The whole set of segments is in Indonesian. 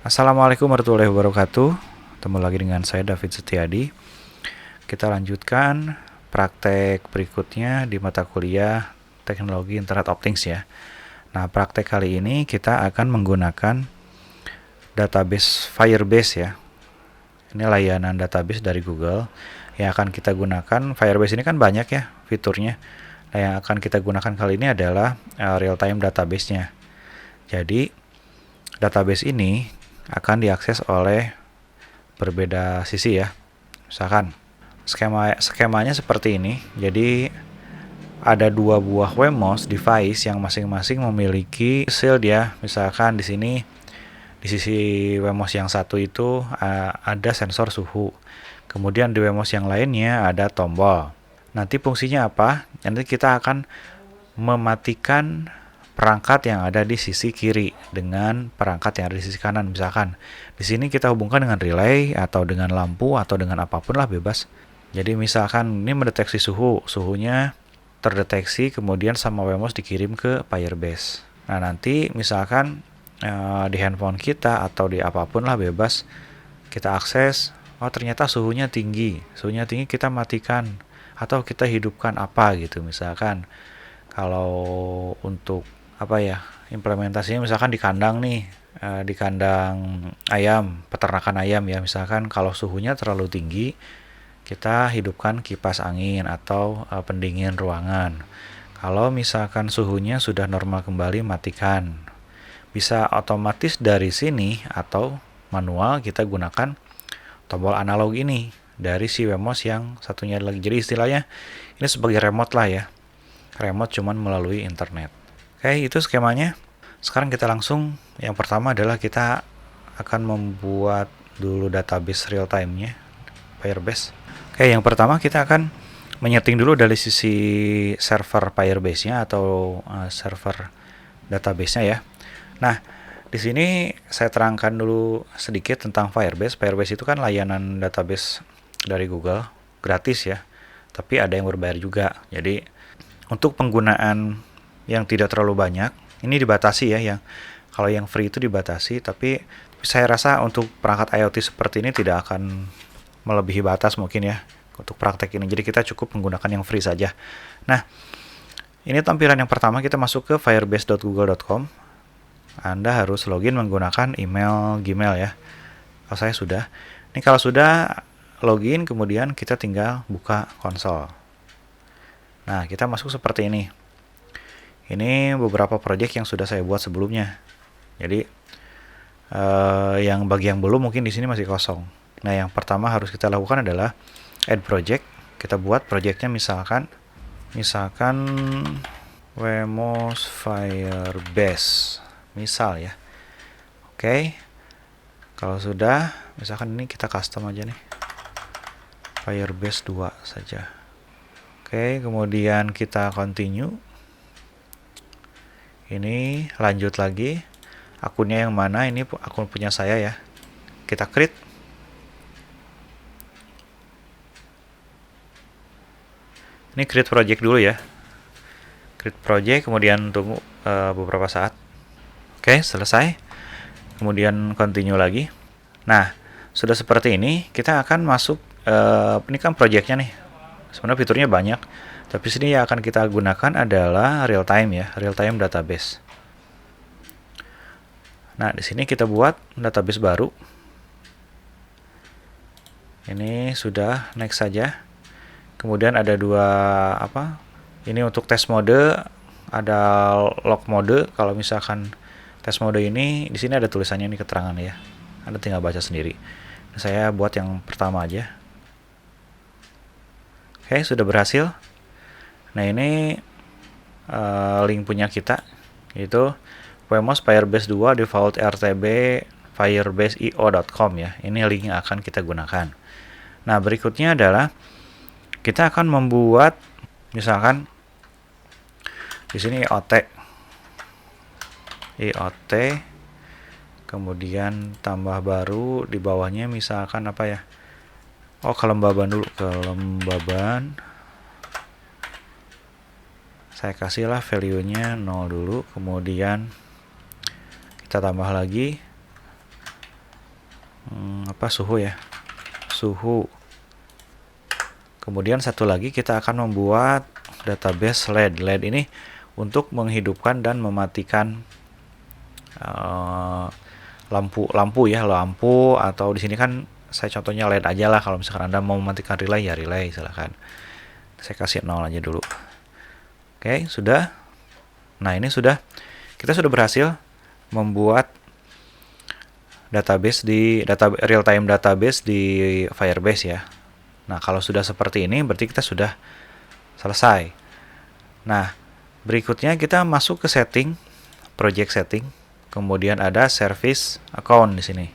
Assalamualaikum warahmatullahi wabarakatuh. Ketemu lagi dengan saya David Setiadi. Kita lanjutkan praktek berikutnya di mata kuliah Teknologi Internet of Things ya. Nah, praktek kali ini kita akan menggunakan database Firebase ya. Ini layanan database dari Google yang akan kita gunakan. Firebase ini kan banyak ya fiturnya. Nah, yang akan kita gunakan kali ini adalah real-time database-nya. Jadi, database ini akan diakses oleh berbeda sisi ya. Misalkan skemanya seperti ini. Jadi ada dua buah WMOS device yang masing-masing memiliki shield ya. Misalkan di sini di sisi WMOS yang satu itu ada sensor suhu. Kemudian di WMOS yang lainnya ada tombol. Nanti fungsinya apa? Nanti kita akan mematikan perangkat yang ada di sisi kiri dengan perangkat yang ada di sisi kanan. Misalkan di sini kita hubungkan dengan relay atau dengan lampu atau dengan apapun lah, bebas. Jadi misalkan ini mendeteksi suhunya terdeteksi, kemudian sama WMOS dikirim ke Firebase. Nah, nanti misalkan di handphone kita atau di apapun lah, bebas, kita akses. Oh, ternyata suhunya tinggi kita matikan atau kita hidupkan apa gitu. Misalkan kalau untuk apa ya, implementasinya misalkan di kandang nih, di kandang ayam, peternakan ayam ya. Misalkan kalau suhunya terlalu tinggi, kita hidupkan kipas angin atau pendingin ruangan. Kalau misalkan suhunya sudah normal kembali, matikan. Bisa otomatis dari sini atau manual, kita gunakan tombol analog ini dari si WMOS yang satunya lagi. Jadi istilahnya ini sebagai remote lah ya. Remote cuman melalui internet. Oke, itu skemanya. Sekarang kita langsung, yang pertama adalah kita akan membuat dulu database real time-nya Firebase. Oke, yang pertama kita akan menyeting dulu dari sisi server Firebase-nya atau server database-nya ya. Nah, di sini saya terangkan dulu sedikit tentang Firebase. Firebase itu kan layanan database dari Google, gratis ya. Tapi ada yang berbayar juga. Jadi untuk penggunaan yang tidak terlalu banyak, ini dibatasi ya. Yang kalau yang free itu dibatasi, tapi saya rasa untuk perangkat IoT seperti ini tidak akan melebihi batas mungkin ya untuk praktek ini. Jadi kita cukup menggunakan yang free saja. Nah, ini tampilan yang pertama, kita masuk ke firebase.google.com. Anda harus login menggunakan email Gmail ya. Kalau saya sudah. Ini kalau sudah login, kemudian kita tinggal buka konsol. Nah, kita masuk seperti ini. Ini beberapa project yang sudah saya buat sebelumnya. Jadi yang bagi yang belum, mungkin di sini masih kosong. Nah, yang pertama harus kita lakukan adalah add project. Kita buat projectnya misalkan WMOS Firebase misal ya. Oke. Kalau sudah, misalkan ini kita custom aja nih. Firebase 2 saja. Oke, kemudian kita continue. Ini lanjut lagi. Akunnya yang mana? Ini akun punya saya ya. Kita create. Ini create project dulu ya. Create project, kemudian tunggu beberapa saat. Oke, selesai. Kemudian continue lagi. Nah, sudah seperti ini, kita akan masuk. Ini kan projectnya nih. Sebenarnya fiturnya banyak, tapi sini yang akan kita gunakan adalah real time ya, real time database. Nah, di sini kita buat database baru. Ini sudah, next saja. Kemudian ada dua ini untuk test mode, ada log mode. Kalau misalkan test mode ini, di sini ada tulisannya ini, keterangan ya. Anda tinggal baca sendiri. Saya buat yang pertama aja. Oke, sudah berhasil. Nah, ini link punya kita, yaitu WMOS Firebase 2 default RTB firebase.io.com ya. Ini link yang akan kita gunakan. Nah, berikutnya adalah kita akan membuat misalkan di sini IoT, kemudian tambah baru di bawahnya misalkan apa ya? Oh, kelembaban dulu, kelembaban. Saya kasihlah value-nya 0 dulu, kemudian kita tambah lagi suhu ya, suhu. Kemudian satu lagi kita akan membuat database LED. LED ini untuk menghidupkan dan mematikan lampu atau di sini kan saya contohnya LED aja lah. Kalau misalkan Anda mau mematikan relay ya relay, silahkan. Saya kasih 0 aja dulu. Oke, sudah. Nah, ini kita sudah berhasil membuat database real time database di Firebase ya. Nah, kalau sudah seperti ini berarti kita sudah selesai. Nah, berikutnya kita masuk ke setting, project setting, kemudian ada service account di sini.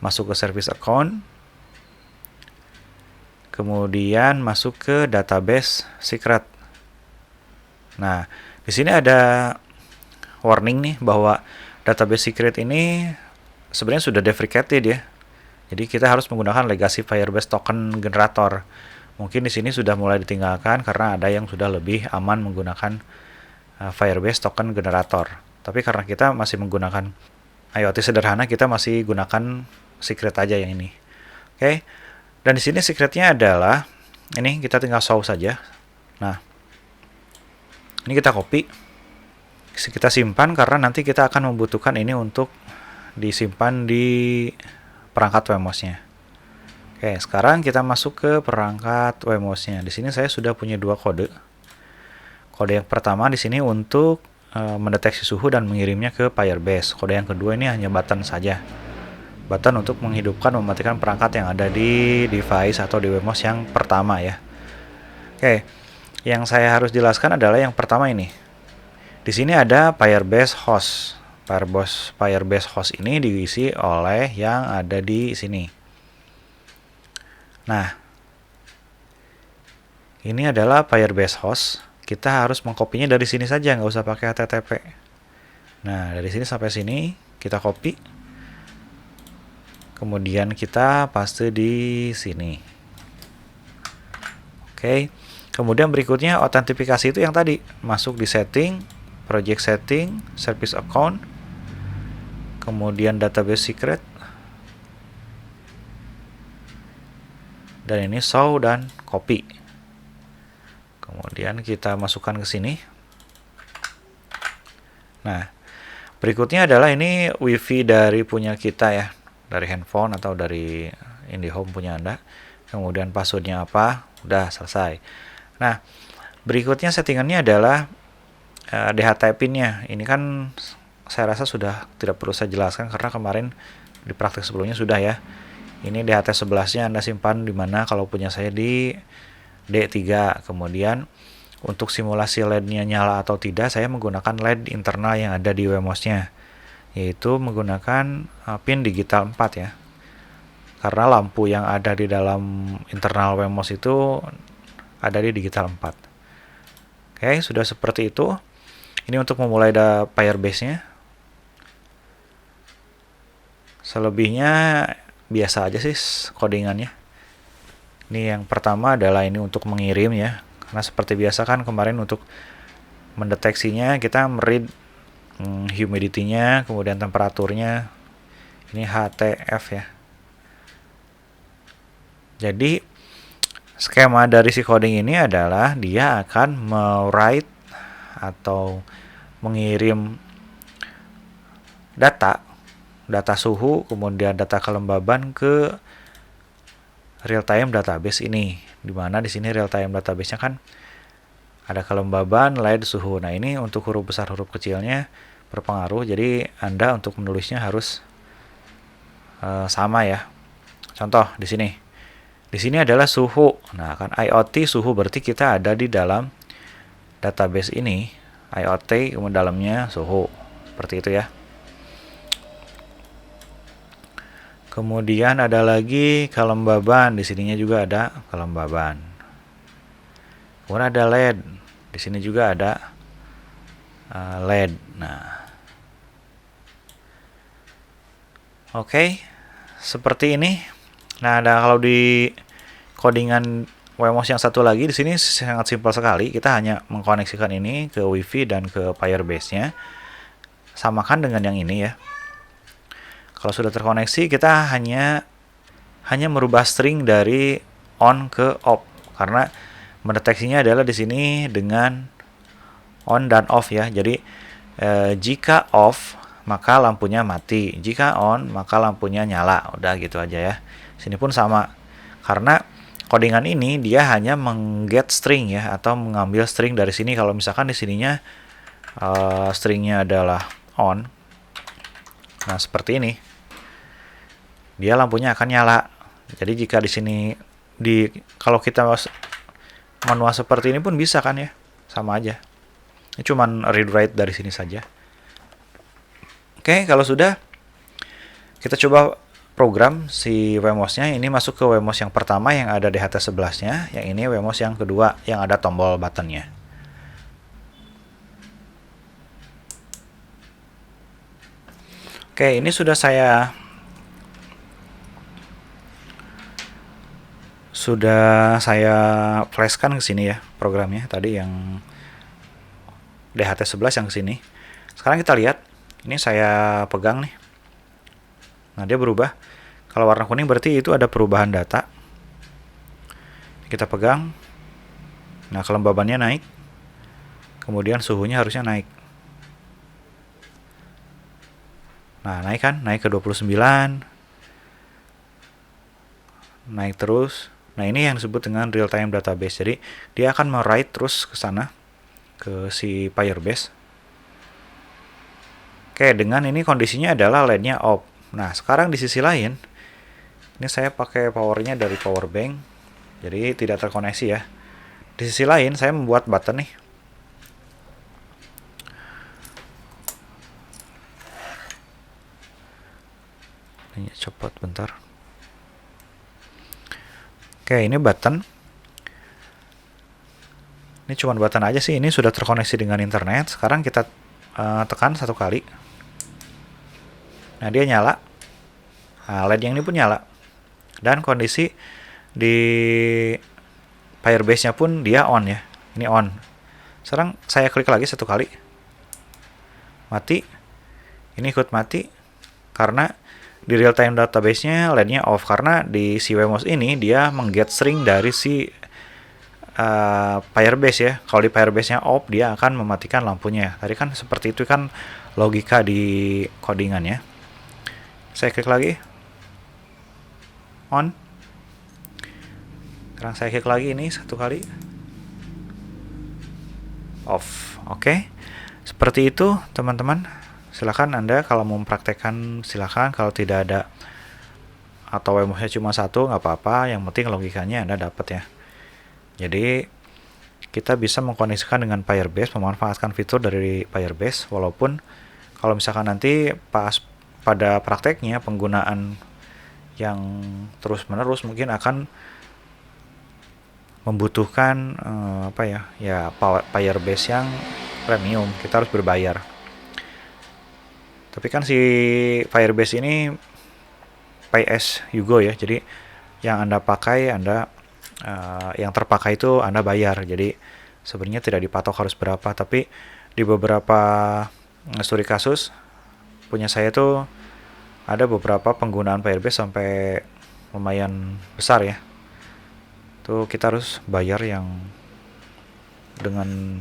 Masuk ke service account, kemudian masuk ke database secret. Nah, di sini ada warning nih bahwa database secret ini sebenarnya sudah deprecated ya. Jadi kita harus menggunakan legacy Firebase token generator. Mungkin di sini sudah mulai ditinggalkan karena ada yang sudah lebih aman menggunakan Firebase token generator. Tapi karena kita masih menggunakan IoT sederhana, kita masih gunakan secret aja yang ini. Oke. Dan di sini secretnya adalah ini, kita tinggal show saja. Nah, ini kita copy. Kita simpan karena nanti kita akan membutuhkan ini untuk disimpan di perangkat WMOS-nya. Oke, sekarang kita masuk ke perangkat WMOS-nya. Di sini saya sudah punya dua kode. Kode yang pertama di sini untuk mendeteksi suhu dan mengirimnya ke Firebase. Kode yang kedua ini hanya button saja. Button untuk menghidupkan mematikan perangkat yang ada di device atau di WMOS yang pertama ya. Oke, yang saya harus jelaskan adalah yang pertama ini. Di sini ada Firebase host. Firebase host ini diisi oleh yang ada di sini. Nah, ini adalah Firebase host. Kita harus mengkopinya dari sini saja, nggak usah pakai HTTP. Nah, dari sini sampai sini kita copy. Kemudian kita paste di sini. Oke. Kemudian berikutnya autentifikasi itu yang tadi, masuk di setting, project setting, service account, kemudian database secret, dan ini show dan copy. Kemudian kita masukkan ke sini. Nah, berikutnya adalah ini WiFi dari punya kita ya, dari handphone atau dari IndiHome punya Anda. Kemudian passwordnya apa, udah selesai. Nah, berikutnya settingannya adalah DHT PIN-nya. Ini kan saya rasa sudah tidak perlu saya jelaskan karena kemarin di praktek sebelumnya sudah ya. Ini DHT 11-nya Anda simpan di mana, kalau punya saya di D3. Kemudian untuk simulasi LED-nya nyala atau tidak, saya menggunakan LED internal yang ada di WMOS-nya, yaitu menggunakan pin digital 4 ya. Karena lampu yang ada di dalam internal WMOS itu ada di digital 4. Oke, sudah seperti itu. Ini untuk memulai Firebase-nya. Selebihnya biasa aja sih codingannya. Ini yang pertama adalah ini untuk mengirim ya. Karena seperti biasa kan kemarin untuk mendeteksinya kita meread humidity-nya, kemudian temperaturnya. Ini HTF ya. Jadi skema dari si coding ini adalah dia akan write atau mengirim data suhu, kemudian data kelembaban ke real time database ini, dimana di sini real time database-nya kan ada kelembaban, LED, suhu. Nah, ini untuk huruf besar huruf kecilnya berpengaruh, jadi Anda untuk menulisnya harus sama ya. Contoh di sini. Di sini adalah suhu. Nah, kan IoT suhu berarti kita ada di dalam database ini, IoT, kemudian dalamnya suhu. Seperti itu ya. Kemudian ada lagi kelembaban, di sininya juga ada kelembaban. Kemudian ada LED, di sini juga ada LED. Nah, oke, seperti ini. Nah, ada kalau di codingan WMOS yang satu lagi, di sini sangat simpel sekali. Kita hanya mengkoneksikan ini ke WiFi dan ke Firebase-nya. Samakan dengan yang ini ya. Kalau sudah terkoneksi, kita hanya merubah string dari on ke off, karena mendeteksinya adalah di sini dengan on dan off ya. Jadi jika off maka lampunya mati, jika on maka lampunya nyala. Udah gitu aja ya. Sini pun sama, karena codingan ini dia hanya mengget string ya, atau mengambil string dari sini. Kalau misalkan di sininya stringnya adalah on, nah seperti ini, dia lampunya akan nyala. Jadi jika di sini kalau kita manual seperti ini pun bisa kan ya, sama aja. Ini cuman read write dari sini saja. Oke, kalau sudah, kita coba program si Wemos-nya. Ini masuk ke Wemos yang pertama yang ada DHT11-nya, yang ini Wemos yang kedua yang ada tombol button-nya. Oke, ini sudah saya flashkan ke sini ya programnya tadi yang DHT11 yang ke sini. Sekarang kita lihat, ini saya pegang nih. Nah, dia berubah. Kalau warna kuning berarti itu ada perubahan data. Kita pegang. Nah, kelembabannya naik. Kemudian suhunya harusnya naik. Nah, naik kan? Naik ke 29. Naik terus. Nah, ini yang disebut dengan real time database. Jadi, dia akan write terus ke sana, ke si Firebase. Oke, dengan ini kondisinya adalah LED-nya off. Nah, sekarang di sisi lain, ini saya pakai powernya dari power bank, jadi tidak terkoneksi ya. Di sisi lain, saya membuat button nih. Ini cepat bentar. Oke, ini button. Ini cuma button aja sih, ini sudah terkoneksi dengan internet. Sekarang kita tekan satu kali. Nah, dia nyala. Nah, LED yang ini pun nyala. Dan kondisi di Firebase-nya pun dia on ya. Ini on. Sekarang saya klik lagi satu kali. Mati. Ini ikut mati. Karena di real time database-nya LED-nya off. Karena di si Wemos ini dia mengget string dari si Firebase ya. Kalau di Firebase-nya off, dia akan mematikan lampunya. Tadi kan seperti itu kan logika di codingannya. Saya klik lagi. On. Sekarang saya klik lagi ini satu kali. Off. Oke. Seperti itu teman-teman. Silakan Anda kalau mau mempraktekkan, silakan. Kalau tidak ada atau Wemos-nya cuma satu, nggak apa-apa. Yang penting logikanya Anda dapat ya. Jadi kita bisa mengkoneksikan dengan Firebase, memanfaatkan fitur dari Firebase, walaupun kalau misalkan nanti pas pada prakteknya penggunaan yang terus-menerus mungkin akan membutuhkan Firebase yang premium, kita harus berbayar. Tapi kan si Firebase ini pay as you go ya, jadi yang Anda pakai, yang terpakai itu Anda bayar. Jadi sebenarnya tidak dipatok harus berapa, tapi di beberapa studi kasus punya saya tuh ada beberapa penggunaan Firebase sampai lumayan besar ya. Tuh kita harus bayar yang dengan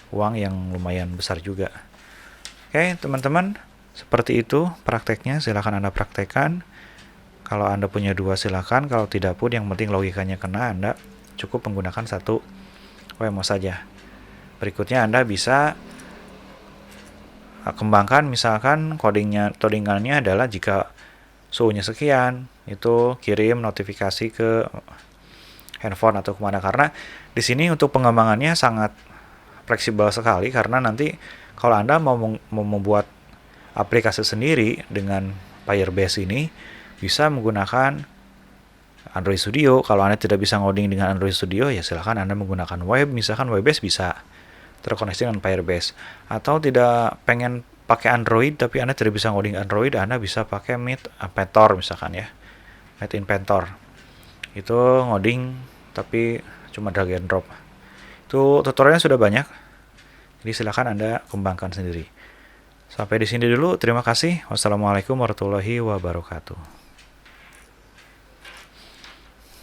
uang yang lumayan besar juga. Oke, teman-teman, seperti itu prakteknya. Silakan Anda praktekkan. Kalau Anda punya dua silakan, kalau tidak pun yang penting logikanya kena, Anda cukup menggunakan satu Wemos saja. Berikutnya Anda bisa kembangkan, misalkan codingannya adalah jika suhunya sekian, itu kirim notifikasi ke handphone atau kemana. Karena di sini untuk pengembangannya sangat fleksibel sekali, karena nanti kalau Anda mau membuat aplikasi sendiri dengan Firebase ini, bisa menggunakan Android Studio. Kalau Anda tidak bisa ngoding dengan Android Studio, ya silahkan Anda menggunakan web. Misalkan Webbase bisa terkoneksi dengan Firebase. Atau tidak pengen pakai Android, tapi Anda tidak bisa ngoding Android, Anda bisa pakai Meet Inventor misalkan ya. Meet Inventor. Itu ngoding, tapi cuma drag and drop. Itu tutorialnya sudah banyak. Jadi silahkan Anda kembangkan sendiri. Sampai di sini dulu, terima kasih. Wassalamualaikum warahmatullahi wabarakatuh.